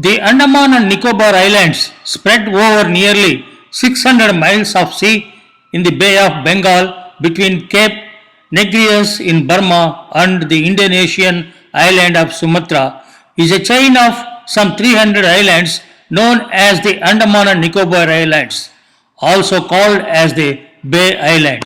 The Andaman and Nicobar Islands spread over nearly 600 miles of sea in the Bay of Bengal between Cape Negrius in Burma and the Indonesian island of Sumatra is a chain of some 300 islands known as the Andaman and Nicobar Islands, also called as the Bay Islands.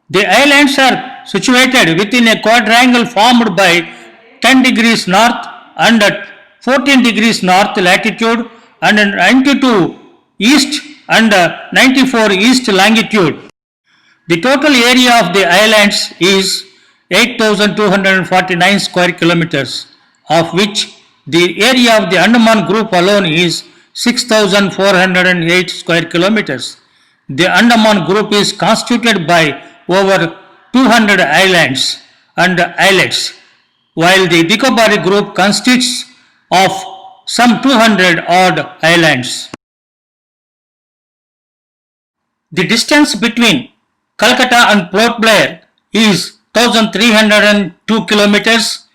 The islands are situated within a quadrangle formed by 10 degrees north and at 14 degrees north latitude and 92 east and 94 east longitude. The total area of the islands is 8,249 square kilometers, of which the area of the Andaman group alone is 6,408 square kilometers. The Andaman group is constituted by over 200 islands and islets, while the Nicobar group consists of some 200 odd islands. The distance between Calcutta and Port Blair is 1302 kilometers.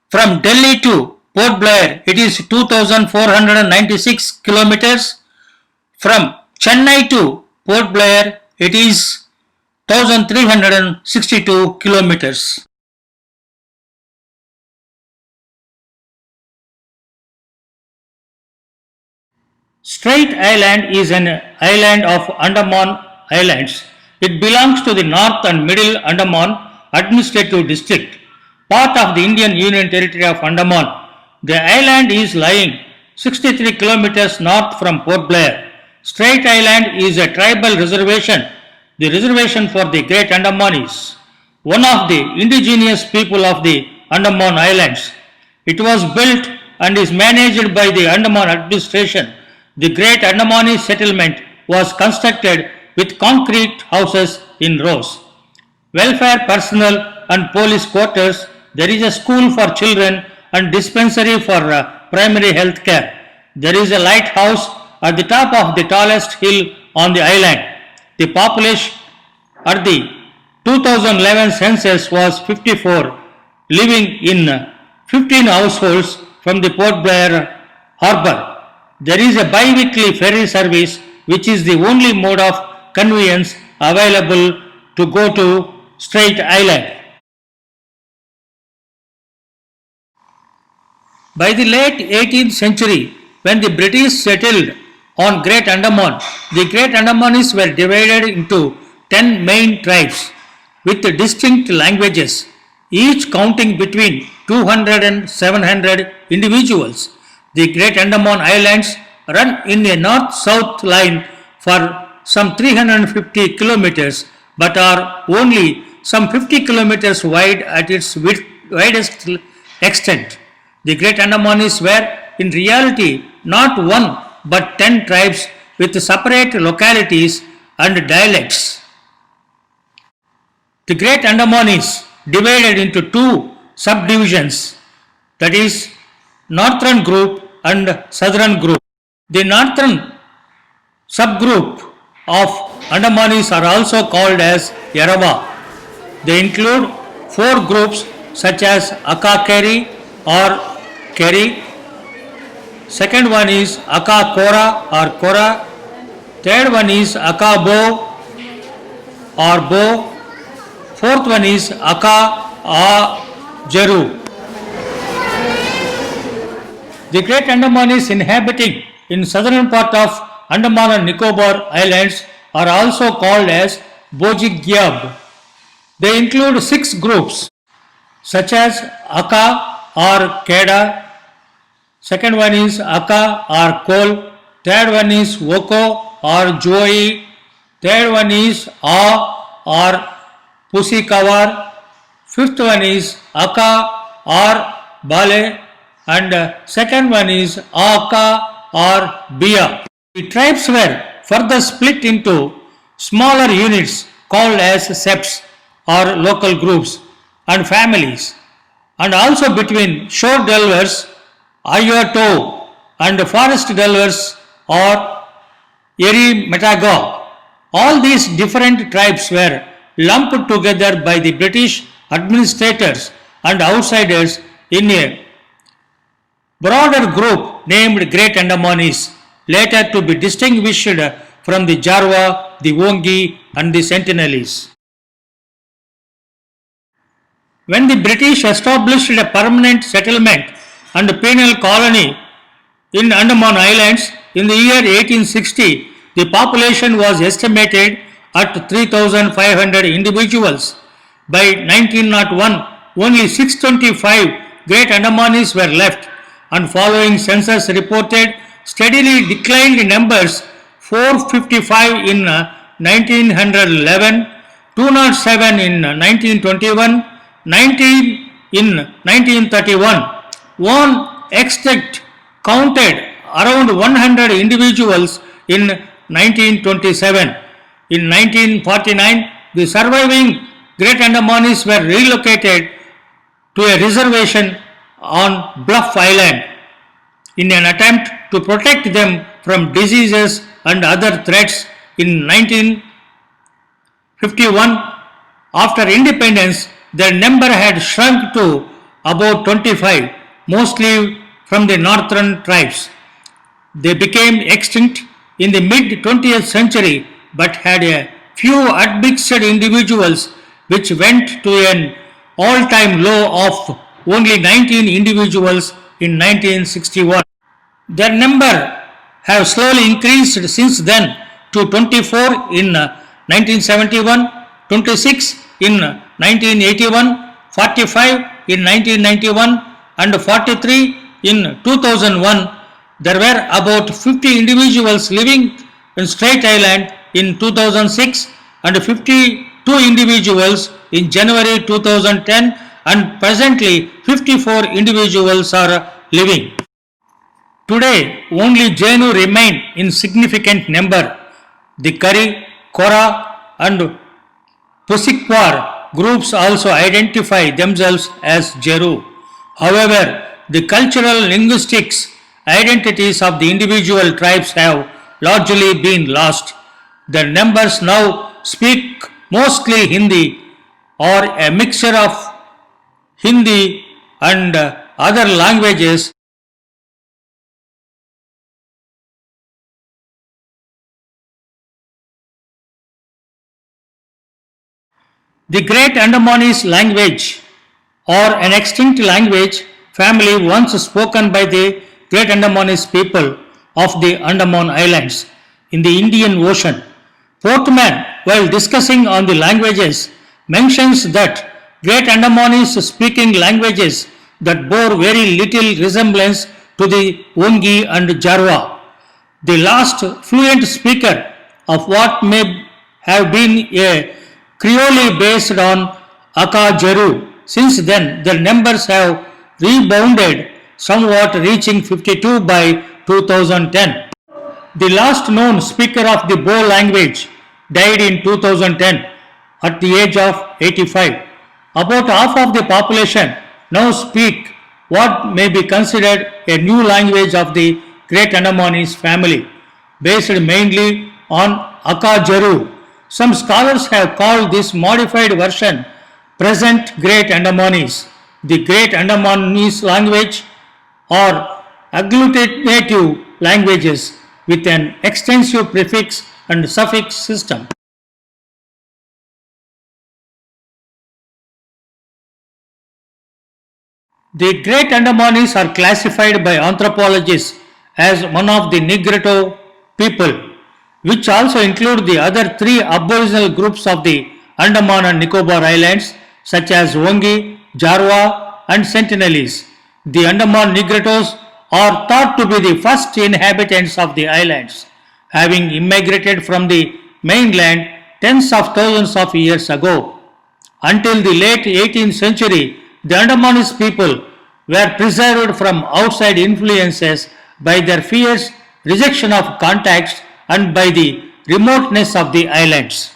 From Delhi to Port Blair it is 2496 kilometers. From Chennai to Port Blair it is 1362 kilometers. Strait Island is an island of Andaman Islands. It belongs to the North and Middle Andaman Administrative District, part of the Indian Union Territory of Andaman. The island is lying 63 kilometers north from Port Blair. Strait Island is a tribal reservation, the reservation for the Great Andamanese, one of the indigenous people of the Andaman Islands. It was built and is managed by the Andaman administration. The Great Andamanese settlement was constructed with concrete houses in rows. Welfare personnel and police quarters. There is a school for children and dispensary for primary health care. There is a lighthouse at the top of the tallest hill on the island. The population at the 2011 census was 54, living in 15 households from the Port Blair harbour. There is a bi-weekly ferry service which is the only mode of conveyance available to go to Strait Island. By the late 18th century, when the British settled on Great Andaman, the Great Andamanese were divided into 10 main tribes with distinct languages, each counting between 200 and 700 individuals. The Great Andaman Islands run in a north-south line for some 350 kilometers but are only some 50 kilometers wide at its widest extent. The Great Andamanese were in reality not one but 10 tribes with separate localities and dialects. The Great Andamanese divided into two subdivisions, that is, Northern Group and Southern Group. The Northern subgroup of Andamanese are also called as Yarava. They include four groups such as Aka Keri or Keri. Second one is Aka Kora or Kora. Third one is Aka Bo or Bo. Fourth one is Aka A Jeru. The Great Andamanese inhabiting in southern part of Andaman and Nicobar Islands are also called as Bojigyab. They include six groups such as Aka or Keda. Second one is Aka or Kol. Third one is Woko or Joey. Third one is A or Pusikawar. Fifth one is Aka or Bale. And second one is Aka or Bia. The tribes were further split into smaller units called as septs or local groups and families, and also between shore dwellers, Ayoto, and forest dwellers or Eri Metago. All these different tribes were lumped together by the British administrators and outsiders in a broader group named Great Andamanese, later to be distinguished from the Jarwa, the Wongi and the Sentinelese. When the British established a permanent settlement and penal colony in Andaman Islands in the year 1860, the population was estimated at 3,500 individuals. By 1901, only 625 Great Andamanese were left, and following census reported steadily declined numbers: 455 in 1911, 207 in 1921, 19 in 1931. One extract counted around 100 individuals in 1927. In 1949, the surviving Great Andamanese were relocated to a reservation on Bluff Island in an attempt to protect them from diseases and other threats. In 1951, after independence, their number had shrunk to about 25, mostly from the northern tribes. They became extinct in the mid 20th century but had a few admixed individuals, which went to an all time low of only 19 individuals in 1961. Their number have slowly increased since then to 24 in 1971, 26 in 1981, 45 in 1991 and 43 in 2001. There were about 50 individuals living in Strait Island in 2006 and 52 individuals in January 2010, and presently 54 individuals are living. Today, only Jainu remain in significant number. The Kari, Kora and Pusikwar groups also identify themselves as Jeru. However, the cultural linguistics identities of the individual tribes have largely been lost. Their numbers now speak mostly Hindi or a mixture of Hindi and other languages. The Great Andamanese language, or an extinct language family once spoken by the Great Andamanese people of the Andaman Islands in the Indian Ocean. Portman, while discussing on the languages, mentions that Great Andamanese speaking languages that bore very little resemblance to the Wongi and Jarwa. The last fluent speaker of what may have been a Creole based on Aka Jeru. Since then, their numbers have rebounded somewhat, reaching 52 by 2010. The last known speaker of the Bo language died in 2010 at the age of 85. About half of the population now speak what may be considered a new language of the Great Andamanese family, based mainly on Aka Jeru. Some scholars have called this modified version present Great Andamanese. The Great Andamanese language or agglutinative languages with an extensive prefix and suffix system. The Great Andamanese are classified by anthropologists as one of the Negrito people, which also include the other three aboriginal groups of the Andaman and Nicobar Islands, such as Wongi, Jarwa, and Sentinelese. The Andaman Negritos are thought to be the first inhabitants of the islands, having immigrated from the mainland tens of thousands of years ago. Until the late 18th century, the Andamanese people were preserved from outside influences by their fierce rejection of contacts and by the remoteness of the islands.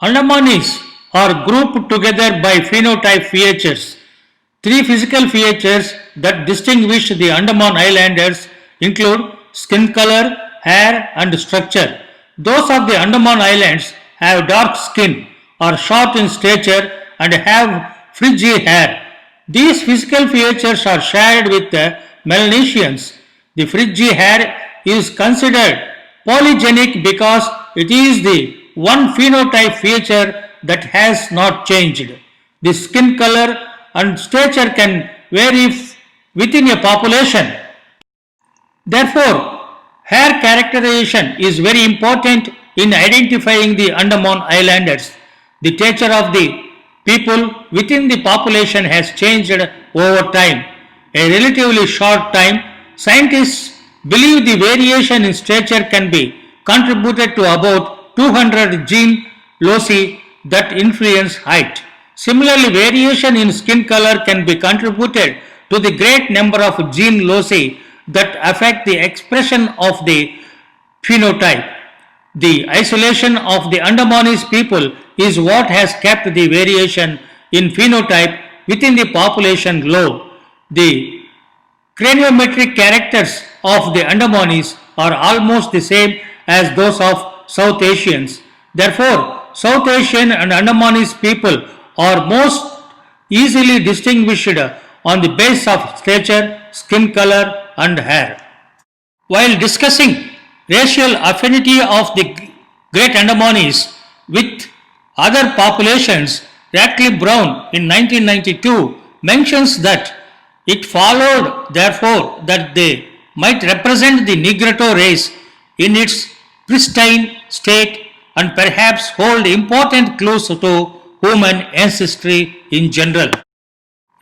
Andamanese are grouped together by phenotype features. Three physical features that distinguish the Andaman Islanders include skin color, hair, and structure. Those of the Andaman Islands have dark skin, are short in stature, and have frizzy hair. These physical features are shared with the Melanesians. The fringy hair is considered polygenic because it is the one phenotype feature that has not changed. The skin color and stature can vary within a population. Therefore, hair characterization is very important in identifying the Andaman Islanders. The stature of the people within the population has changed over time. A relatively short time, scientists believe the variation in stature can be contributed to about 200 gene loci that influence height. Similarly, variation in skin color can be contributed to the great number of gene loci that affect the expression of the phenotype. The isolation of the Andamanese people is what has kept the variation in phenotype within the population low. The craniometric characters of the Andamanese are almost the same as those of South Asians. Therefore, South Asian and Andamanese people are most easily distinguished on the basis of stature, skin color, and hair. While discussing racial affinity of the Great Andamanese with other populations, Radcliffe Brown in 1992 mentions that it followed, therefore, that they might represent the Negrito race in its pristine state and perhaps hold important clues to human ancestry in general.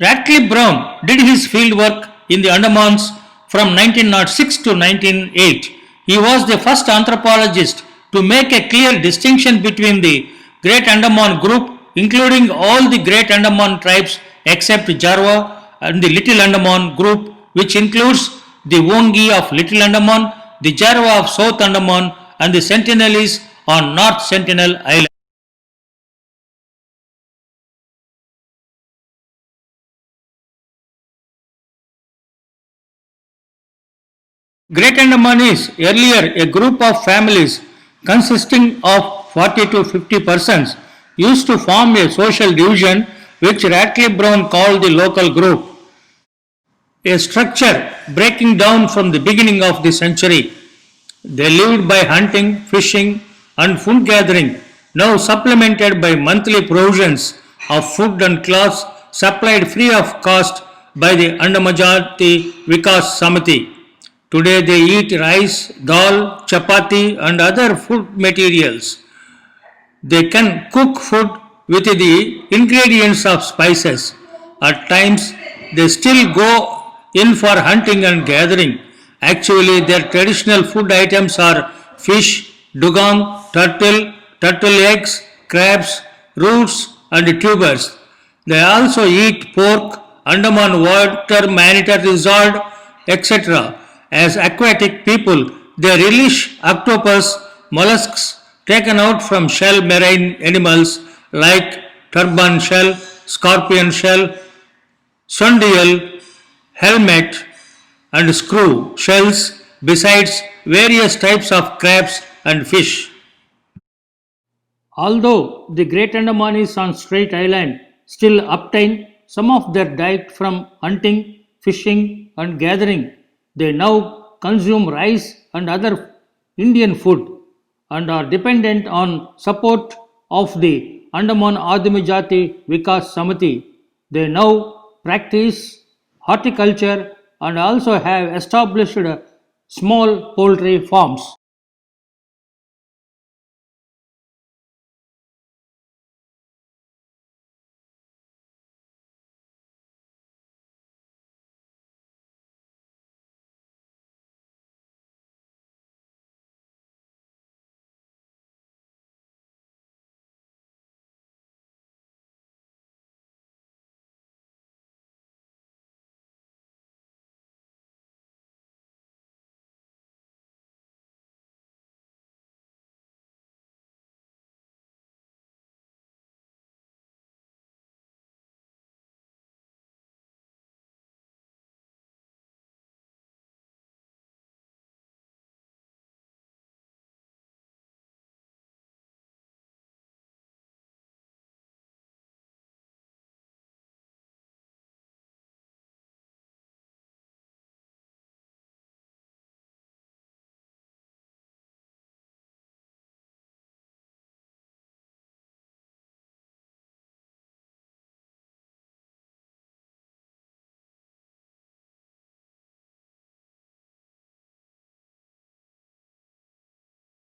Radcliffe Brown did his fieldwork in the Andamans from 1906 to 1908. He was the first anthropologist to make a clear distinction between the Great Andaman group, including all the Great Andaman tribes except Jarwa, and the Little Andaman group, which includes the Wongi of Little Andaman, the Jarwa of South Andaman, and the Sentinelese on North Sentinel Island. Great Andaman is earlier a group of families consisting of 40 to 50 persons used to form a social division which Radcliffe Brown called the local group, a structure breaking down from the beginning of the century. They lived by hunting, fishing, and food gathering, now supplemented by monthly provisions of food and clothes supplied free of cost by the Andamajati Vikas Samiti. Today they eat rice, dal, chapati, and other food materials. They can cook food with the ingredients of spices. At times, they still go in for hunting and gathering. Actually, their traditional food items are fish, dugong, turtle eggs, crabs, roots, and tubers. They also eat pork, Andaman water manatee lizard, etc. As aquatic people, they relish octopus, mollusks taken out from shell marine animals like turban shell, scorpion shell, sundial, helmet, and screw shells, besides various types of crabs and fish. Although the Great Andaman on Strait Island still obtain some of their diet from hunting, fishing, and gathering, they now consume rice and other Indian food and are dependent on support of the Andaman Adimijati Vikas Samiti. They now practice horticulture and also have established small poultry farms.